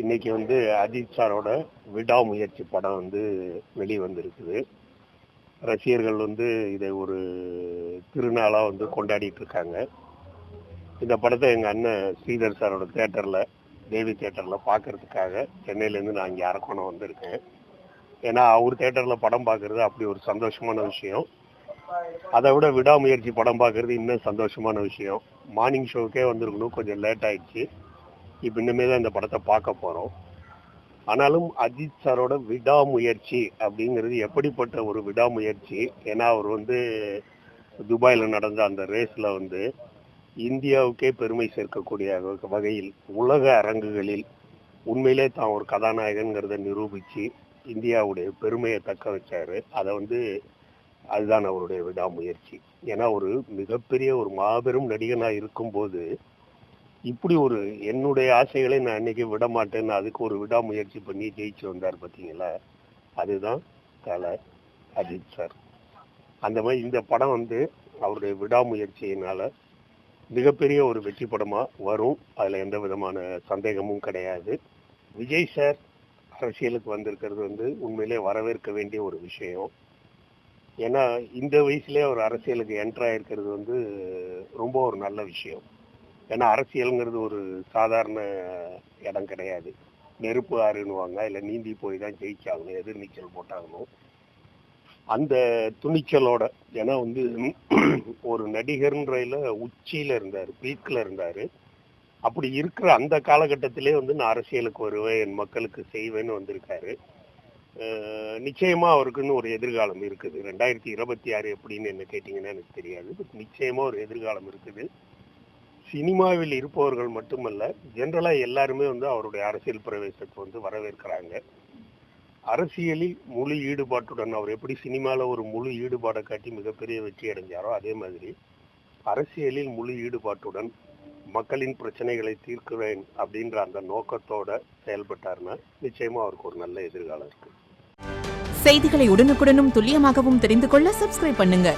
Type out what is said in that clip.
இன்னைக்கு அஜித் சாரோட விடாமுயற்சி படம் வெளிவந்திருக்குது. ரசிகர்கள் இதை ஒரு திருநாளா கொண்டாடிட்டு இருக்காங்க. இந்த படத்தை எங்க அண்ணன் ஸ்ரீதர் சாரோட தேட்டர்ல, தேவி தேட்டர்ல பாக்குறதுக்காக சென்னையிலேருந்து நான் இங்கே அரக்கோணம் வந்திருக்கேன். ஏன்னா அவர் தேட்டர்ல படம் பார்க்கறது அப்படி ஒரு சந்தோஷமான விஷயம். அதை விட விடாமுயற்சி படம் பார்க்கறது இன்னும் சந்தோஷமான விஷயம். மார்னிங் ஷோக்கே வந்திருக்கணும், கொஞ்சம் லேட் ஆயிடுச்சு. இப்போ இன்னுமே தான் இந்த படத்தை பார்க்க போறோம். ஆனாலும் அஜித் சாரோட விடாமுயற்சி அப்படிங்கிறது எப்படிப்பட்ட ஒரு விடாமுயற்சி. ஏன்னா அவர் துபாயில் நடந்த அந்த ரேஸ்ல இந்தியாவுக்கே பெருமை சேர்க்கக்கூடிய வகையில் உலக அரங்குகளில் உண்மையிலே தான் ஒரு கதாநாயகன்கிறத நிரூபிச்சு இந்தியாவுடைய பெருமையை தக்க வச்சாரு. அதை அதுதான் அவருடைய விடாமுயற்சி. ஏன்னா ஒரு மிகப்பெரிய ஒரு மாபெரும் நடிகனா இருக்கும்போது இப்படி ஒரு என்னுடைய ஆசைகளை நான் இன்னைக்கு விட மாட்டேன்னு அதுக்கு ஒரு விடாமுயற்சி பண்ணி ஜெயிச்சு வந்தார் பார்த்தீங்களா, அதுதான் தலை அஜித் சார். அந்த மாதிரி இந்த படம் அவருடைய விடாமுயற்சியினால மிகப்பெரிய ஒரு வெற்றி படமா வரும். அதுல எந்த விதமான சந்தேகமும் கிடையாது. விஜய் சார் அரசியலுக்கு வந்திருக்கிறது உண்மையிலே வரவேற்க வேண்டிய ஒரு விஷயம். ஏன்னா இந்த வயசுலேயே அவர் அரசியலுக்கு என்டர் ஆயிருக்கிறது ரொம்ப ஒரு நல்ல விஷயம். ஏன்னா அரசியலுங்கிறது ஒரு சாதாரண இடம் கிடையாது. நெருப்பு ஆறுன்னுவாங்க, இல்லை நீந்தி போய் தான் ஜெயிச்சாகணும், எதிர்நீச்சல் போட்டாகணும். அந்த துணிச்சலோட, ஏன்னா ஒரு நடிகர்ன்றதுல உச்சியில இருந்தாரு, பீக்ல இருந்தாரு. அப்படி இருக்கிற அந்த காலகட்டத்திலே நான் அரசியலுக்கு வருவேன், என் மக்களுக்கு செய்வேன்னு வந்திருக்காரு. நிச்சயமா அவருக்குன்னு ஒரு எதிர்காலம் இருக்குது. 2026 எப்படின்னு என்ன கேட்டீங்கன்னா எனக்கு தெரியாது. பட் நிச்சயமா ஒரு எதிர்காலம் இருக்குது. சினிமாவில் இருப்பவர்கள் மட்டுமல்ல, ஜென்ரலா எல்லாருமே அவருடைய அரசியல் பிரவேசத்தை வரவேற்கிறாங்க. அரசியலில் முழு ஈடுபாட்டுடன் அவர் எப்படி சினிமால ஒரு முழு ஈடுபாடை காட்டி மிகப்பெரிய வெற்றி அடைஞ்சாரோ, அதே மாதிரி அரசியலில் முழு ஈடுபாட்டுடன் மக்களின் பிரச்சனைகளை தீர்க்குவேன் அப்படின்ற அந்த நோக்கத்தோட செயல்பட்டாருன்னா நிச்சயமா அவருக்கு ஒரு நல்ல எதிர்காலம் இருக்கு. செய்திகளை உடனுக்குடனும் துல்லியமாகவும் தெரிந்து கொள்ள சப்ஸ்கிரைப் பண்ணுங்க.